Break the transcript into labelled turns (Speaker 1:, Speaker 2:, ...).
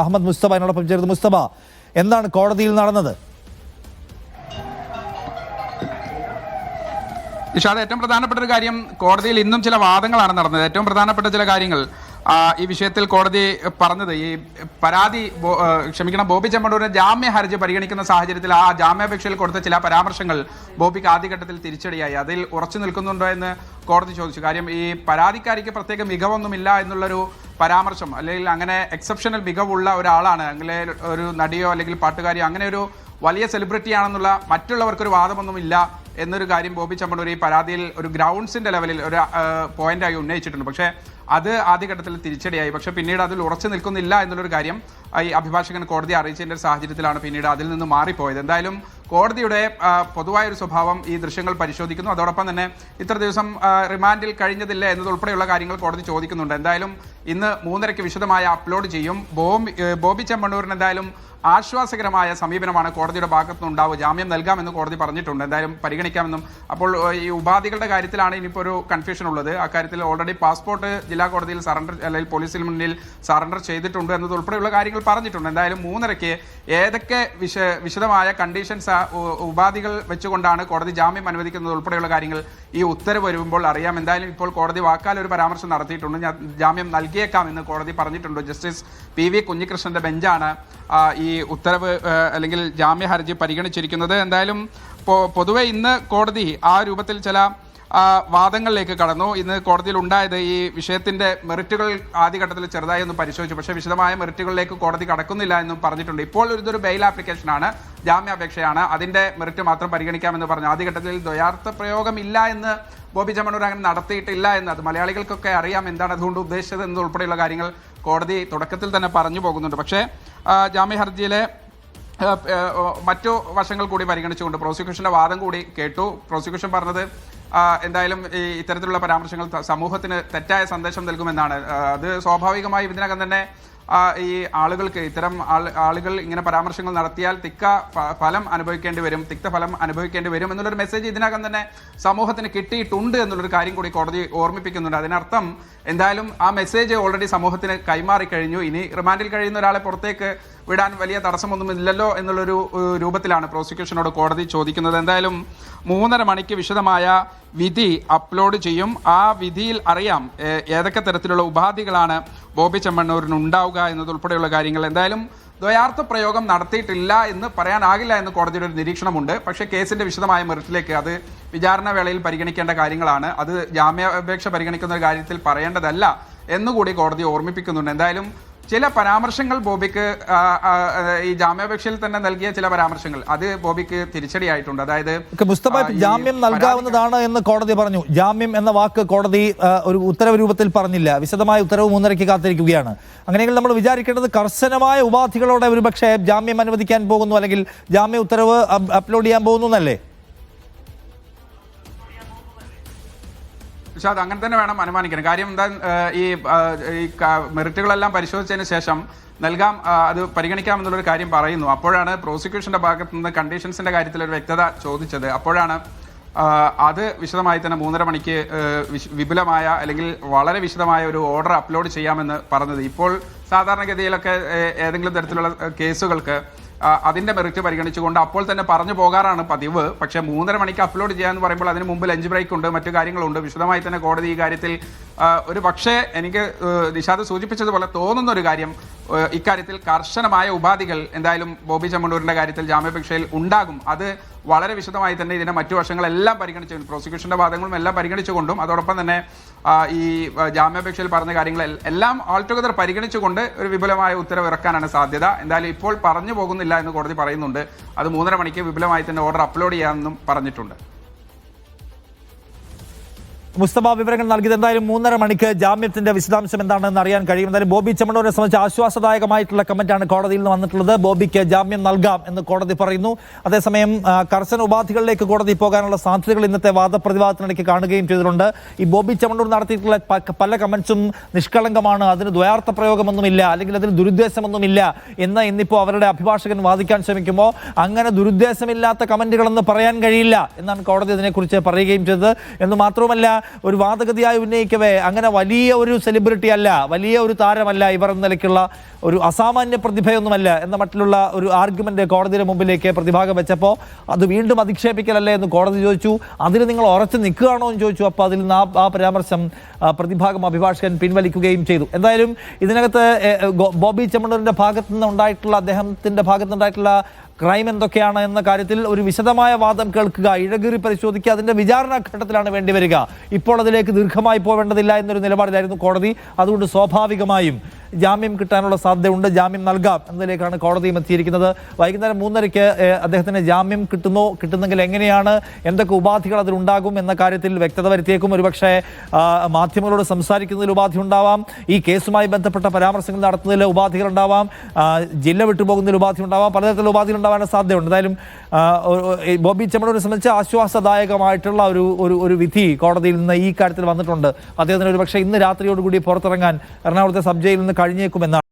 Speaker 1: അഹമ്മദ് മുസ്തഫ എന്നോടൊപ്പം ചേർന്ന്. മുസ്തഫ, എന്താണ് കോടതിയിൽ നടന്നത്?
Speaker 2: ഇഷാദ്, ഏറ്റവും പ്രധാനപ്പെട്ട ഒരു കാര്യം, കോടതിയിൽ ഇന്നും ചില വാദങ്ങളാണ് നടന്നത്. ഏറ്റവും പ്രധാനപ്പെട്ട ചില കാര്യങ്ങൾ ഈ വിഷയത്തിൽ കോടതി പറഞ്ഞത്, ഈ ബോബി ചെമ്മണ്ണൂരിന്റെ ജാമ്യ ഹർജി പരിഗണിക്കുന്ന സാഹചര്യത്തിൽ ആ ജാമ്യാപേക്ഷയിൽ കൊടുത്ത ചില പരാമർശങ്ങൾ ബോബിക്ക് ആദ്യഘട്ടത്തിൽ തിരിച്ചടിയായി. അതിൽ ഉറച്ചു നിൽക്കുന്നുണ്ടോ എന്ന് കോടതി ചോദിച്ചു. കാര്യം, ഈ പരാതിക്കാരിക്ക് പ്രത്യേക മികവൊന്നുമില്ല എന്നുള്ളൊരു പരാമർശം, അല്ലെങ്കിൽ അങ്ങനെ എക്സെപ്ഷണൽ മികവുള്ള ഒരാളാണ്, അല്ലെങ്കിൽ ഒരു നടിയോ അല്ലെങ്കിൽ പാട്ടുകാരിയോ അങ്ങനെ ഒരു വലിയ സെലിബ്രിറ്റി ആണെന്നുള്ള മറ്റുള്ളവർക്കൊരു വാദമൊന്നുമില്ല എന്നൊരു കാര്യം ബോബി ചെമ്മണ്ണൂർ ഈ പരാതിയിൽ ഒരു ഗ്രൗണ്ട്സിന്റെ ലെവലിൽ ഒരു പോയിന്റായി ഉന്നയിച്ചിട്ടുണ്ട്. പക്ഷേ അത് ആദ്യഘട്ടത്തിൽ തിരിച്ചടിയായി. പക്ഷേ പിന്നീട് അതിൽ ഉറച്ചു നിൽക്കുന്നില്ല എന്നുള്ളൊരു കാര്യം ഈ അഭിഭാഷകൻ കോടതി അറിയിച്ചതിന്റെ സാഹചര്യത്തിലാണ് പിന്നീട് അതിൽ നിന്ന് മാറിപ്പോയത്. എന്തായാലും കോടതിയുടെ പൊതുവായൊരു സ്വഭാവം ഈ ദൃശ്യങ്ങൾ പരിശോധിക്കുന്നു. അതോടൊപ്പം തന്നെ ഇത്ര ദിവസം റിമാൻഡിൽ കഴിഞ്ഞതില്ല എന്നതുൾപ്പെടെയുള്ള കാര്യങ്ങൾ കോടതി ചോദിക്കുന്നുണ്ട്. എന്തായാലും ഇന്ന് 3:30 വിശദമായ അപ്ലോഡ് ചെയ്യും. ബോബി ചെമ്മണ്ണൂരിന് എന്തായാലും ആശ്വാസകരമായ സമീപനമാണ് കോടതിയുടെ ഭാഗത്തുനിന്ന് ഉണ്ടാവുക. ജാമ്യം നൽകാമെന്ന് കോടതി പറഞ്ഞിട്ടുണ്ട്, എന്തായാലും പരിഗണിക്കാമെന്നും. അപ്പോൾ ഈ ഉപാധികളുടെ കാര്യത്തിലാണ് ഇനിയിപ്പോൾ ഒരു കൺഫ്യൂഷൻ ഉള്ളത്. അക്കാര്യത്തിൽ ഓൾറെഡി പാസ്പോർട്ട് ജില്ലാ കോടതിയിൽ സറണ്ടർ, അല്ലെങ്കിൽ പോലീസിന് മുന്നിൽ സറണ്ടർ ചെയ്തിട്ടുണ്ട് എന്നതുൾപ്പെടെയുള്ള കാര്യങ്ങൾ പറഞ്ഞിട്ടുണ്ട്. എന്തായാലും 3:30 ഏതൊക്കെ വിശദമായ കണ്ടീഷൻസ് ഉപാധികൾ വെച്ചുകൊണ്ടാണ് കോടതി ജാമ്യം അനുവദിക്കുന്നത് ഉൾപ്പെടെയുള്ള കാര്യങ്ങൾ ഈ ഉത്തരവ് വരുമ്പോൾ അറിയാം. എന്തായാലും ഇപ്പോൾ കോടതി വാക്കാൽ ഒരു പരാമർശം നടത്തിയിട്ടുണ്ട്. ജാമ്യം നൽകിയേക്കാം എന്ന് കോടതി പറഞ്ഞിട്ടുണ്ട്. ജസ്റ്റിസ് PV കുഞ്ഞികൃഷ്ണന്റെ ബെഞ്ചാണ് ഈ ഉത്തരവ് അല്ലെങ്കിൽ ജാമ്യ ഹർജി പരിഗണിച്ചിരിക്കുന്നത്. എന്തായാലും പൊതുവെ ഇന്ന് കോടതി ആ രൂപത്തിൽ ചില വാദങ്ങളിലേക്ക് കടന്നു. ഇന്ന് കോടതിയിൽ ഉണ്ടായത് ഈ വിഷയത്തിന്റെ മെറിറ്റുകൾ ആദ്യഘട്ടത്തിൽ ചെറുതായി ഒന്ന് പരിശോധിച്ചു. പക്ഷേ വിശദമായ മെറിറ്റുകളിലേക്ക് കോടതി കടക്കുന്നില്ല എന്നും പറഞ്ഞിട്ടുണ്ട്. ഇപ്പോൾ ഇതൊരു ബെയിൽ ആപ്ലിക്കേഷനാണ്, ജാമ്യാപേക്ഷയാണ്, അതിന്റെ മെറിറ്റ് മാത്രം പരിഗണിക്കാമെന്ന് പറഞ്ഞു. ആദ്യഘട്ടത്തിൽ ദ്വയാർത്ഥ പ്രയോഗം ഇല്ല എന്ന് ബോബി ചെമ്മണ്ണൂർ അങ്ങനെ നടത്തിയിട്ടില്ല എന്ന്, അത് മലയാളികൾക്കൊക്കെ അറിയാം എന്താണ് അതുകൊണ്ട് ഉദ്ദേശിച്ചത് എന്നതുൾപ്പെടെയുള്ള കാര്യങ്ങൾ കോടതി തുടക്കത്തിൽ തന്നെ പറഞ്ഞു പോകുന്നുണ്ട്. പക്ഷേ ജാമ്യ ഹർജിയിലെ മറ്റു വശങ്ങൾ കൂടി പരിഗണിച്ചുകൊണ്ട് പ്രോസിക്യൂഷന്റെ വാദം കൂടി കേട്ടു. പ്രോസിക്യൂഷൻ പറഞ്ഞത് എന്തായാലും ഈ ഇത്തരത്തിലുള്ള പരാമർശങ്ങൾ സമൂഹത്തിന് തെറ്റായ സന്ദേശം നൽകുമെന്നാണ്. അത് സ്വാഭാവികമായി ഇതിനകം തന്നെ ഈ ആളുകൾക്ക്, ഇത്തരം ആളുകൾ ഇങ്ങനെ പരാമർശങ്ങൾ നടത്തിയാൽ ഫലം അനുഭവിക്കേണ്ടി വരും, തിക്തഫലം അനുഭവിക്കേണ്ടി വരും എന്നുള്ളൊരു മെസ്സേജ് ഇതിനകം തന്നെ സമൂഹത്തിന് കിട്ടിയിട്ടുണ്ട് എന്നുള്ളൊരു കാര്യം കൂടി കോടതി ഓർമ്മിപ്പിക്കുന്നുണ്ട്. അതിനർത്ഥം എന്തായാലും ആ മെസ്സേജ് ഓൾറെഡി സമൂഹത്തിന് കൈമാറിക്കഴിഞ്ഞു. ഇനി റിമാൻഡിൽ കഴിയുന്ന ഒരാളെ പുറത്തേക്ക് വിടാൻ വലിയ തടസ്സമൊന്നുമില്ലല്ലോ എന്നുള്ളൊരു രൂപത്തിലാണ് പ്രോസിക്യൂഷനോട് കോടതി ചോദിക്കുന്നത്. എന്തായാലും 3:30 മണിക്ക് വിശദമായ വിധി അപ്ലോഡ് ചെയ്യും. ആ വിധിയിൽ അറിയാം ഏതൊക്കെ തരത്തിലുള്ള ഉപാധികളാണ് ബോബി ചെമ്മണ്ണൂരിന് ഉണ്ടാവുക എന്നതുൾപ്പെടെയുള്ള കാര്യങ്ങൾ. എന്തായാലും ദ്വയാർത്ഥ പ്രയോഗം നടത്തിയിട്ടില്ല എന്ന് പറയാനാകില്ല എന്ന് കോടതിയുടെ ഒരു നിരീക്ഷണമുണ്ട്. പക്ഷേ കേസിന്റെ വിശദമായ മെറിറ്റിലേക്ക്, അത് വിചാരണ വേളയിൽ പരിഗണിക്കേണ്ട കാര്യങ്ങളാണ്, അത് ജാമ്യാപേക്ഷ പരിഗണിക്കുന്ന ഒരു കാര്യത്തിൽ പറയേണ്ടതല്ല എന്നുകൂടി കോടതി ഓർമ്മിപ്പിക്കുന്നുണ്ട്. എന്തായാലും ചില പരാമർശങ്ങൾ ബോബിക്ക് ഈ ജാമ്യാപേക്ഷയിൽ തന്നെ നൽകിയ ചില പരാമർശങ്ങൾ അത് ബോബിക്ക് തിരിച്ചടിയായിട്ടുണ്ട്. അതായത്
Speaker 1: മുസ്തഫ, ജാമ്യം നൽകാവുന്നതാണ് എന്ന് കോടതി പറഞ്ഞു. ജാമ്യം എന്ന വാക്ക് കോടതി ഒരു ഉത്തരവ് രൂപത്തിൽ പറഞ്ഞില്ല. വിശദമായ ഉത്തരവ് 3:30 കാത്തിരിക്കുകയാണ്. അങ്ങനെയെങ്കിൽ നമ്മൾ വിചാരിക്കേണ്ടത് കർശനമായ ഉപാധികളോടെ ഒരുപക്ഷെ ജാമ്യം അനുവദിക്കാൻ പോകുന്നു, അല്ലെങ്കിൽ ജാമ്യ ഉത്തരവ് അപ്ലോഡ് ചെയ്യാൻ പോകുന്നു എന്നല്ലേ?
Speaker 2: പക്ഷെ അത് അങ്ങനെ തന്നെ വേണം അനുമാനിക്കണം. കാര്യം എന്താ, ഈ മെറിറ്റുകളെല്ലാം പരിശോധിച്ചതിന് ശേഷം നൽകാം, അത് പരിഗണിക്കാമെന്നുള്ളൊരു കാര്യം പറയുന്നു. അപ്പോഴാണ് പ്രോസിക്യൂഷന്റെ ഭാഗത്തു നിന്ന് കണ്ടീഷൻസിന്റെ കാര്യത്തിൽ ഒരു വ്യക്തത ചോദിച്ചത്. അപ്പോഴാണ് അത് വിശദമായി തന്നെ 3:30 മണിക്ക് വിപുലമായ അല്ലെങ്കിൽ വളരെ വിശദമായ ഒരു ഓർഡർ അപ്ലോഡ് ചെയ്യാമെന്ന് പറഞ്ഞത്. ഇപ്പോൾ സാധാരണഗതിയിലൊക്കെ ഏതെങ്കിലും തരത്തിലുള്ള കേസുകൾക്ക് അതിന്റെ മെറിറ്റ് പരിഗണിച്ചുകൊണ്ട് അപ്പോൾ തന്നെ പറഞ്ഞു പോകാറാണ് പതിവ്. പക്ഷേ 3:30 മണിക്ക് അപ്ലോഡ് ചെയ്യാന്ന് പറയുമ്പോൾ അതിന് മുമ്പ് ലഞ്ച് ബ്രേക്ക് ഉണ്ട്, മറ്റു കാര്യങ്ങളുണ്ട്. വിശദമായി തന്നെ കോടതി ഈ കാര്യത്തിൽ ഒരു പക്ഷേ എനിക്ക് നിഷാദ് സൂചിപ്പിച്ചതുപോലെ തോന്നുന്ന ഒരു കാര്യം, ഇക്കാര്യത്തിൽ കർശനമായ ഉപാധികൾ എന്തായാലും ബോബി ചെമ്മണ്ണൂരിന്റെ കാര്യത്തിൽ ജാമ്യാപേക്ഷയിൽ ഉണ്ടാകും. അത് വളരെ വിശദമായി തന്നെ ഇതിന്റെ മറ്റു വശങ്ങളെല്ലാം പരിഗണിച്ചു, പ്രോസിക്യൂഷന്റെ വാദങ്ങളും എല്ലാം പരിഗണിച്ചുകൊണ്ടും അതോടൊപ്പം തന്നെ ഈ ജാമ്യാപേക്ഷയിൽ പറഞ്ഞ കാര്യങ്ങൾ എല്ലാം ഓൾടുഗദർ പരിഗണിച്ചുകൊണ്ട് ഒരു വിപുലമായ ഉത്തരവ് ഇറക്കാനാണ് സാധ്യത. എന്തായാലും ഇപ്പോൾ പറഞ്ഞു പോകുന്നില്ല എന്ന് കോടതി പറയുന്നുണ്ട്. അത് 3:30 മണിക്ക് വിപുലമായി തന്നെ ഓർഡർ അപ്ലോഡ് ചെയ്യാമെന്നും പറഞ്ഞിട്ടുണ്ട്.
Speaker 1: മുസ്തഫ വിവരങ്ങൾ നൽകിയത്. എന്തായാലും 3:30 മണിക്ക് ജാമ്യത്തിന്റെ വിശദാംശം എന്താണെന്ന് അറിയാൻ കഴിയും. എന്തായാലും ബോബി ചെമ്മണ്ണൂരിനെ സംബന്ധിച്ച് ആശ്വാസദായകമായിട്ടുള്ള കമന്റാണ് കോടതിയിൽ നിന്ന് വന്നിട്ടുള്ളത്. ബോബിക്ക് ജാമ്യം നൽകാം എന്ന് കോടതി പറയുന്നു. അതേസമയം കർശന ഉപാധികളിലേക്ക് കോടതി പോകാനുള്ള സാധ്യതകൾ ഇന്നത്തെ വാദപ്രതിവാദത്തിനിടയ്ക്ക് കാണുകയും ചെയ്തിട്ടുണ്ട്. ഈ ബോബി ചെമ്മണ്ണൂർ നടത്തിയിട്ടുള്ള പല കമന്റ്സും നിഷ്കളങ്കമാണ്, അതിന് ദ്വയാർത്ഥ പ്രയോഗമൊന്നുമില്ല, അല്ലെങ്കിൽ അതിന് ദുരുദ്ദേശമൊന്നുമില്ല എന്ന് ഇന്നിപ്പോൾ അവരുടെ അഭിഭാഷകൻ വാദിക്കാൻ ശ്രമിക്കുമ്പോൾ അങ്ങനെ ദുരുദ്ദേശമില്ലാത്ത കമന്റുകളെന്ന് പറയാൻ കഴിയില്ല എന്നാണ് കോടതി അതിനെക്കുറിച്ച് പറയുകയും ചെയ്തത്. എന്ന് മാത്രവുമല്ല, ഒരു വാദഗതിയായി ഉന്നയിക്കവേ അങ്ങനെ വലിയ ഒരു സെലിബ്രിറ്റി അല്ല, വലിയ ഒരു താരമല്ല ഇവർ എന്ന നിലയ്ക്കുള്ള ഒരു അസാമാന്യ പ്രതിഭയൊന്നുമല്ല എന്ന മട്ടിലുള്ള ഒരു ആർഗ്യുമെന്റ് കോടതിയുടെ മുമ്പിലേക്ക് പ്രതിഭാഗം വെച്ചപ്പോൾ അത് വീണ്ടും അധിക്ഷേപിക്കലല്ലേ എന്ന് കോടതി ചോദിച്ചു. അതിന് നിങ്ങൾ ഉറച്ചു നിൽക്കുകയാണോ എന്ന് ചോദിച്ചു. അപ്പോൾ അതിൽ നിന്ന് ആ പരാമർശം പ്രതിഭാഗം അഭിഭാഷകൻ പിൻവലിക്കുകയും ചെയ്തു. എന്തായാലും ഇതിനകത്ത് ബോബി ചെമ്മണ്ണൂരിന്റെ ഭാഗത്തു നിന്ന് ഉണ്ടായിട്ടുള്ള അദ്ദേഹത്തിന്റെ ഭാഗത്ത് നിന്നുണ്ടായിട്ടുള്ള ക്രൈം എന്തൊക്കെയാണ് എന്ന കാര്യത്തിൽ ഒരു വിശദമായ വാദം കേൾക്കുക, ഇഴകീറി പരിശോധിക്കുക, അതിന്റെ വിചാരണ ഘട്ടത്തിലാണ് വേണ്ടിവരിക. ഇപ്പോൾ അതിലേക്ക് ദീർഘമായി പോവേണ്ടതില്ല എന്നൊരു നിലപാടിലായിരുന്നു കോടതി. അതുകൊണ്ട് സ്വാഭാവികമായും ജാമ്യം കിട്ടാനുള്ള സാധ്യതയുണ്ട്, ജാമ്യം നൽകാം എന്നതിലേക്കാണ് കോടതിയും എത്തിയിരിക്കുന്നത്. വൈകുന്നേരം 3:30 അദ്ദേഹത്തിന് ജാമ്യം കിട്ടുന്നെങ്കിൽ എങ്ങനെയാണ്, എന്തൊക്കെ ഉപാധികൾ അതിലുണ്ടാകും എന്ന കാര്യത്തിൽ വ്യക്തത വരുത്തിയേക്കും. ഒരുപക്ഷെ മാധ്യമങ്ങളോട് സംസാരിക്കുന്നതിൽ ഉപാധി ഉണ്ടാവാം, ഈ കേസുമായി ബന്ധപ്പെട്ട പരാമർശങ്ങൾ നടത്തുന്നതിൽ ഉപാധികൾ ഉണ്ടാവാം, ജില്ല വിട്ടുപോകുന്നതിൽ ഉപാധി ഉണ്ടാവാം, പലതരത്തിലുള്ള ഉപാധികൾ ഉണ്ടാവാൻ സാധ്യതയുണ്ട്. എന്തായാലും ബോബി ചെമ്മണ്ണൂരിനെ സംബന്ധിച്ച് ആശ്വാസദായകമായിട്ടുള്ള ഒരു വിധി കോടതിയിൽ നിന്ന് ഈ കാര്യത്തിൽ വന്നിട്ടുണ്ട്. അദ്ദേഹത്തിന് ഒരുപക്ഷെ ഇന്ന് രാത്രിയോടുകൂടി പുറത്തിറങ്ങാൻ എറണാകുളത്തെ സബ് ജയിലിൽ നിന്ന് കഴിഞ്ഞേക്കുമെന്നാണ്.